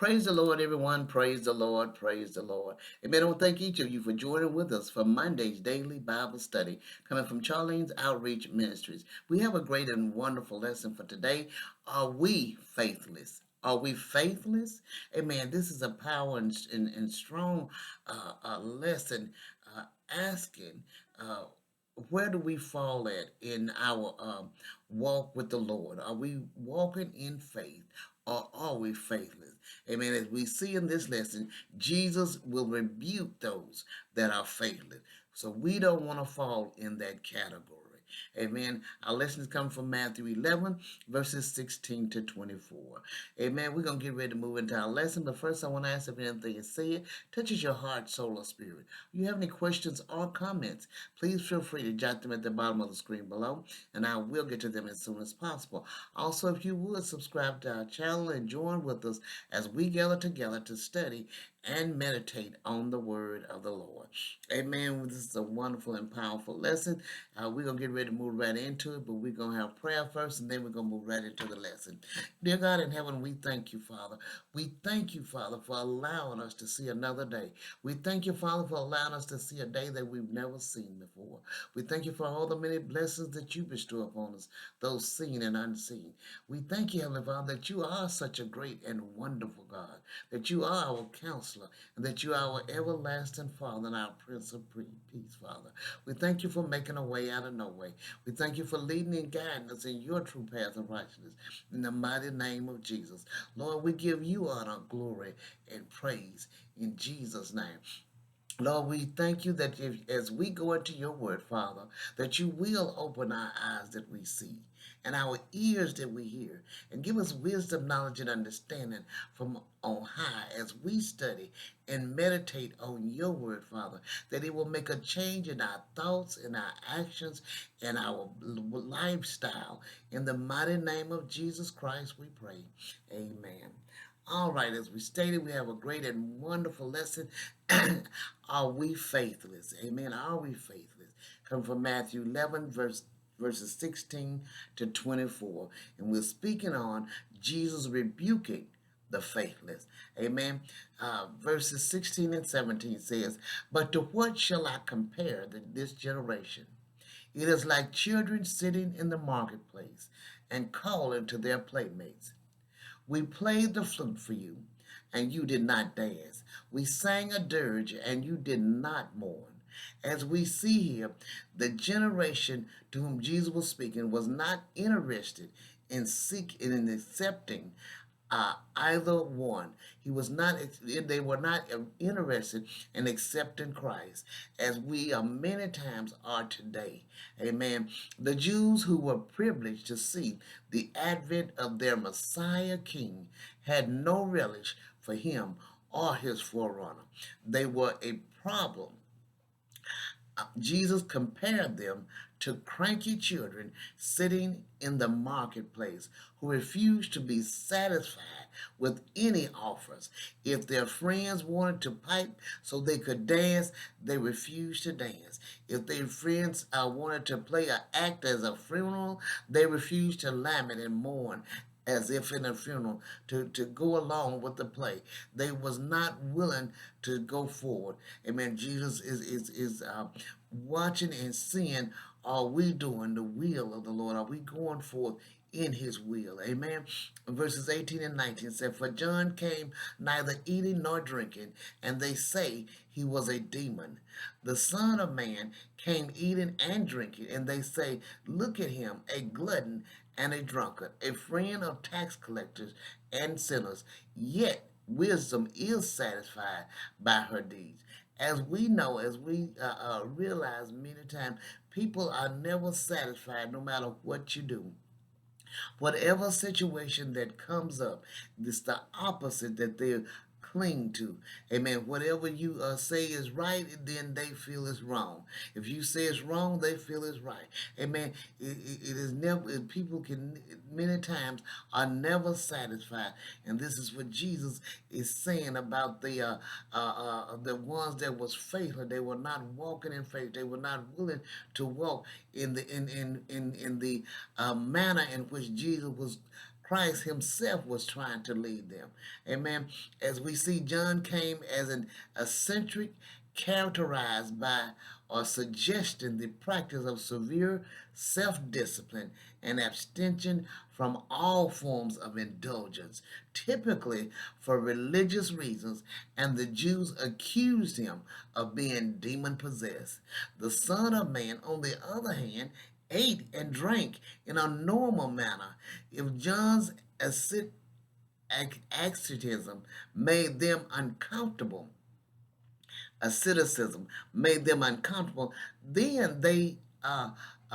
Praise the Lord, everyone. Praise the Lord. Praise the Lord. Amen. I want to thank each of you for joining with us for Monday's daily Bible study coming from Charlene's Outreach Ministries. We have a great and wonderful lesson for today. Are we faithless? Are we faithless? Amen. This is a power and strong lesson asking where do we fall at in our walk with the Lord? Are we walking in faith or are we faithless? Amen. As we see in this lesson, Jesus will rebuke those that are faithless. So we don't want to fall in that category. Amen. Our lessons come from Matthew 11, verses 16 to 24. Amen. We're going to get ready to move into our lesson. But first, I want to ask if anything is said touches your heart, soul, or spirit. If you have any questions or comments, please feel free to jot them at the bottom of the screen below, and I will get to them as soon as possible. Also, if you would subscribe to our channel and join with us as we gather together to study and meditate on the word of the Lord. Amen. This is a wonderful and powerful lesson. We're going to get ready to move right into it, but we're going to have prayer first, and then we're going to move right into the lesson. Dear God in heaven, we thank you, Father. We thank you, Father, for allowing us to see another day. We thank you, Father, for allowing us to see a day that we've never seen before. We thank you for all the many blessings that you bestow upon us, those seen and unseen. We thank you, Heavenly Father, that you are such a great and wonderful God, that you are our counselor, and that you are our everlasting Father and our Prince of Peace, Father. We thank you for making a way out of no way. We thank you for leading and guiding us in your true path of righteousness. In the mighty name of Jesus. Lord, we give you honor, glory, and praise in Jesus' name. Lord, we thank you that as we go into your word, Father, that you will open our eyes that we see and our ears that we hear, and give us wisdom, knowledge, and understanding from on high as we study and meditate on your word, Father, that it will make a change in our thoughts, in our actions, and our lifestyle. In the mighty name of Jesus Christ, we pray. Amen. All right, as we stated, we have a great and wonderful lesson. Are we faithless? Amen. Are we faithless? Come from Matthew 11, verses 16 to 24. And we're speaking on Jesus rebuking the faithless. Amen. Verses 16 and 17 says, "But to what shall I compare this generation? It is like children sitting in the marketplace and calling to their playmates. We played the flute for you, and you did not dance. We sang a dirge, and you did not mourn." As we see here, the generation to whom Jesus was speaking was not interested in seeking and in accepting either one. He was not. They were not interested in accepting Christ, as we are many times are today. Amen. The Jews who were privileged to see the advent of their Messiah King had no relish for him or his forerunner. They were a problem. Jesus compared them to cranky children sitting in the marketplace who refused to be satisfied with any offers. If their friends wanted to pipe so they could dance, they refused to dance. If their friends wanted to play an act as a funeral, they refused to lament and mourn as if in a funeral to go along with the play. They was not willing to go forward. Amen. Jesus is watching and seeing, are we doing the will of the Lord? Are we going forth in his will? Amen. Verses 18 and 19 said, "For John came neither eating nor drinking, and they say he was a demon. The Son of Man came eating and drinking, and they say, look at him, a glutton and a drunkard, a friend of tax collectors and sinners. Yet wisdom is satisfied by her deeds." As we know, as we realize many times, people are never satisfied no matter what you do. Whatever situation that comes up, it's the opposite that they cling to. Amen. Whatever you say is right, then they feel is wrong. If you say it's wrong, they feel it's right. Amen. It is never, people can many times are never satisfied. And this is what Jesus is saying about the ones that was faithful. They were not walking in faith. They were not willing to walk in the manner in which Jesus was Christ himself was trying to lead them. Amen. As we see, John came as an eccentric, characterized by or suggesting the practice of severe self-discipline and abstention from all forms of indulgence, typically for religious reasons, and the Jews accused him of being demon-possessed. The Son of Man, on the other hand, ate and drank in a normal manner. If John's asceticism made them uncomfortable, asceticism made them uncomfortable, then they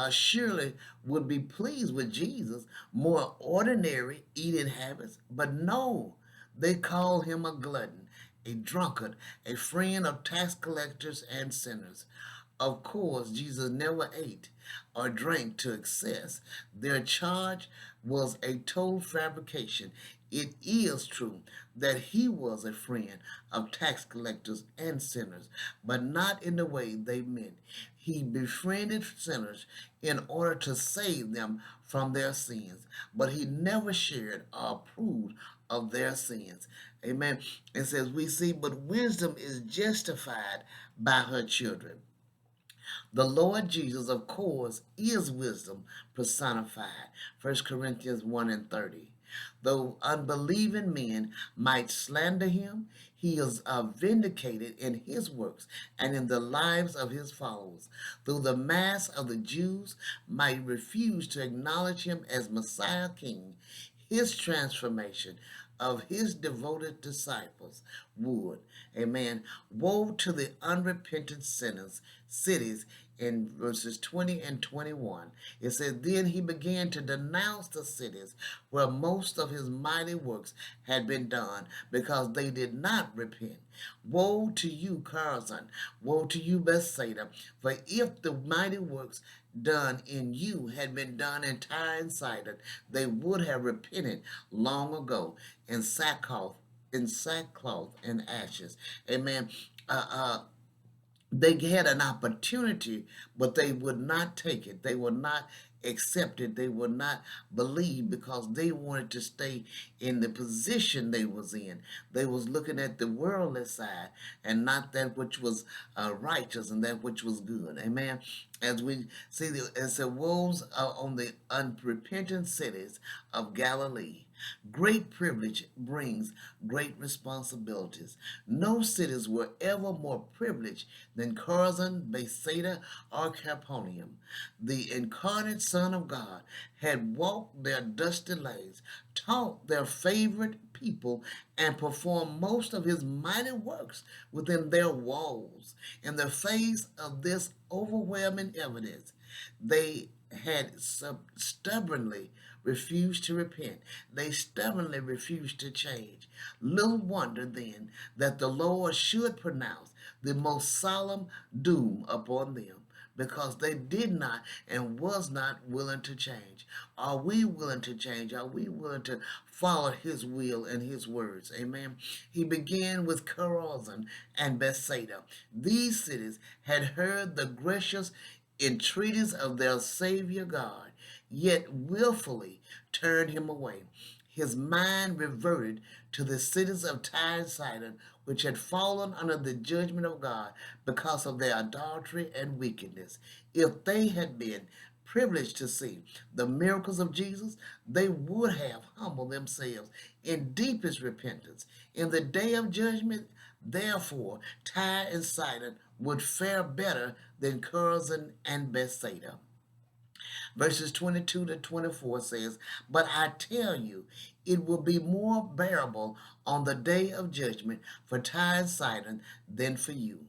surely would be pleased with Jesus' more ordinary eating habits. But no, they call him a glutton, a drunkard, a friend of tax collectors and sinners. Of course, Jesus never ate or drank to excess. Their charge was a total fabrication. It is true that he was a friend of tax collectors and sinners, but not in the way they meant. He befriended sinners in order to save them from their sins, but he never shared or approved of their sins. Amen. It says, we see, but wisdom is justified by her children. The Lord Jesus, of course, is wisdom personified. 1 Corinthians 1 and 30. Though unbelieving men might slander him, he is vindicated in his works and in the lives of his followers. Though the mass of the Jews might refuse to acknowledge him as Messiah King, his transformation of his devoted disciples would. Amen. Woe to the unrepentant sinners, cities in verses 20 and 21. It says, then he began to denounce the cities where most of his mighty works had been done because they did not repent. Woe to you, Chorazin! Woe to you, Bethsaida! For if the mighty works done in you had been done in Tyre and Sidon, they would have repented long ago in sackcloth and ashes. Amen. They had an opportunity, but they would not take it. They would not accept it. They would not believe because they wanted to stay in the position they was in. They was looking at the worldly side and not that which was righteous and that which was good. Amen. As we see, as the woes on the unrepentant cities of Galilee. Great privilege brings great responsibilities. No cities were ever more privileged than Chorazin, Bethsaida, or Capernaum. The incarnate Son of God had walked their dusty lanes, taught their favorite people, and performed most of his mighty works within their walls. In the face of this overwhelming evidence, they had stubbornly refused to repent. They stubbornly refused to change. Little wonder then that the Lord should pronounce the most solemn doom upon them because they did not and was not willing to change. Are we willing to change? Are we willing to follow his will and his words? Amen. He began with Chorazin and Bethsaida. These cities had heard the gracious entreaties of their Savior God, yet willfully turned him away. His mind reverted to the cities of Tyre and Sidon, which had fallen under the judgment of God because of their adultery and wickedness. If they had been privileged to see the miracles of Jesus, they would have humbled themselves in deepest repentance. In the day of judgment, therefore, Tyre and Sidon would fare better than Chorazin and Bethsaida. Verses 22 to 24 says, but I tell you, it will be more bearable on the day of judgment for Tyre and Sidon than for you.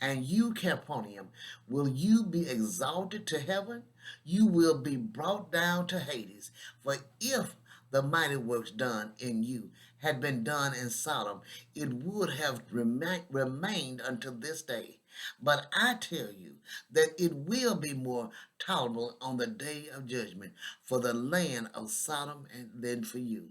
And you, Capernaum, will you be exalted to heaven? You will be brought down to Hades. For if the mighty works done in you had been done in Sodom, it would have remained until this day. But I tell you that it will be more tolerable on the day of judgment for the land of Sodom than for you.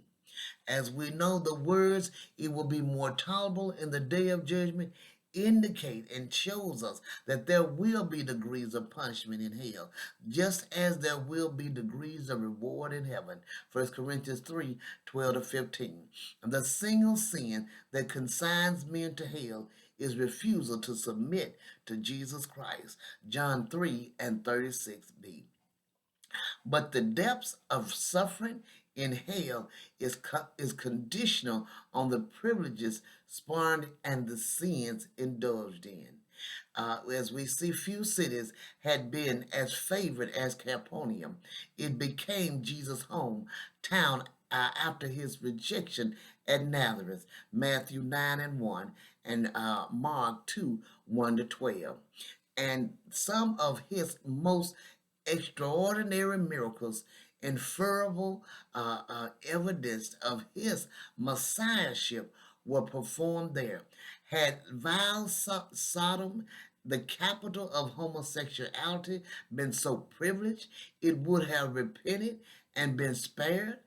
As we know the words, it will be more tolerable in the day of judgment. indicate and shows us that there will be degrees of punishment in hell, just as there will be degrees of reward in heaven. 1 Corinthians 3:12 to 15. And the single sin that consigns men to hell is refusal to submit to Jesus Christ. John 3 and 36b. But the depths of suffering in hell is conditional on the privileges spawned and the sins indulged in. As we see, few cities had been as favored as Capernaum. It became Jesus' hometown after his rejection at Nazareth, Matthew 9 and 1, and Mark 2 1 to 12. And some of his most extraordinary miracles, inferable evidence of his messiahship, were performed there. Had vile Sodom, the capital of homosexuality, been so privileged, it would have repented and been spared.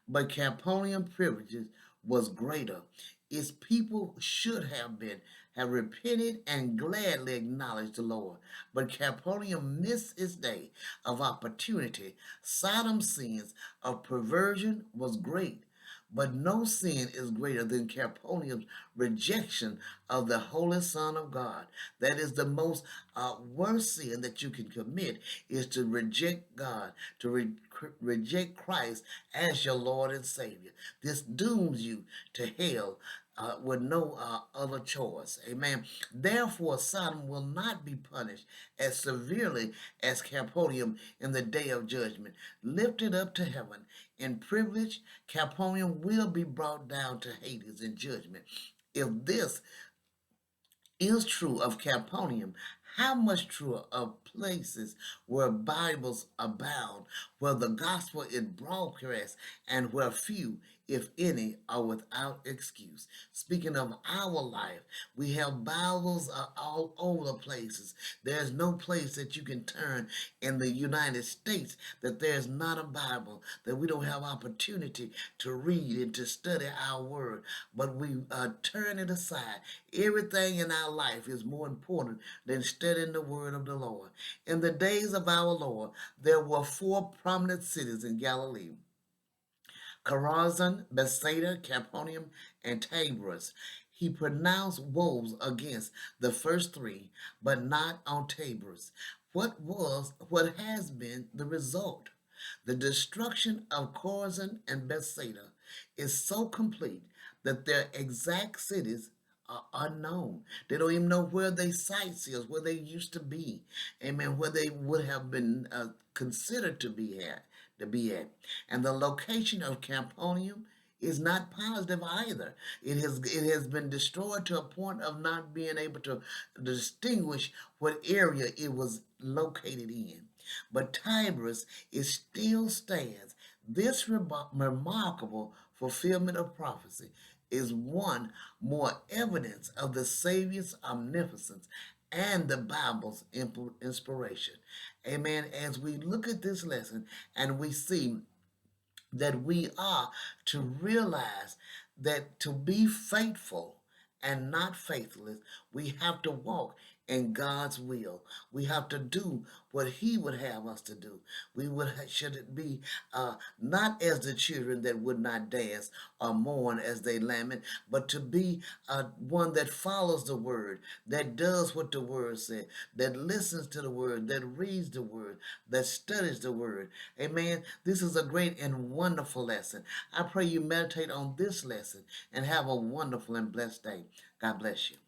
But Capernaum privileges was greater. Its people should have repented and gladly acknowledged the Lord. But Capernaum missed its day of opportunity. Sodom's sins of perversion was great, but no sin is greater than Capernaum's rejection of the Holy Son of God. That is the most worst sin that you can commit, is to reject God, to reject Christ as your Lord and Savior. This dooms you to hell with no other choice. Amen. Therefore, Sodom will not be punished as severely as Capernaum in the day of judgment. Lifted up to heaven in privilege, Capernaum will be brought down to Hades in judgment. If this is true of Capernaum, how much truer of places where Bibles abound, where the gospel is broadcast, and where few, if any, are without excuse. Speaking of our life, we have Bibles all over the places. There's no place that you can turn in the United States that there's not a Bible, that we don't have opportunity to read and to study our word, but we turn it aside. Everything in our life is more important than studying the word of the Lord. In the days of our Lord, there were 4 prominent cities in Galilee: Chorazin, Bethsaida, Capernaum, and Tyre. He pronounced woes against the first 3, but not on Tyre. What has been the result? The destruction of Chorazin and Bethsaida is so complete that their exact cities are unknown. They don't even know where they sightseers, where they used to be, amen, where they would have been considered to be at. And the location of Capernaum is not positive either. It has been destroyed to a point of not being able to distinguish what area it was located in. But Tiberias, it still stands. This remarkable fulfillment of prophecy is one more evidence of the Savior's omnipotence and the Bible's inspiration. Amen. As we look at this lesson and we see that we are to realize that to be faithful and not faithless, we have to walk in God's will. We have to do what He would have us to do. Should it be not as the children that would not dance or mourn as they lament, but to be one that follows the word, that does what the word said, that listens to the word, that reads the word, that studies the word. Amen. This is a great and wonderful lesson. I pray you meditate on this lesson and have a wonderful and blessed day. God bless you.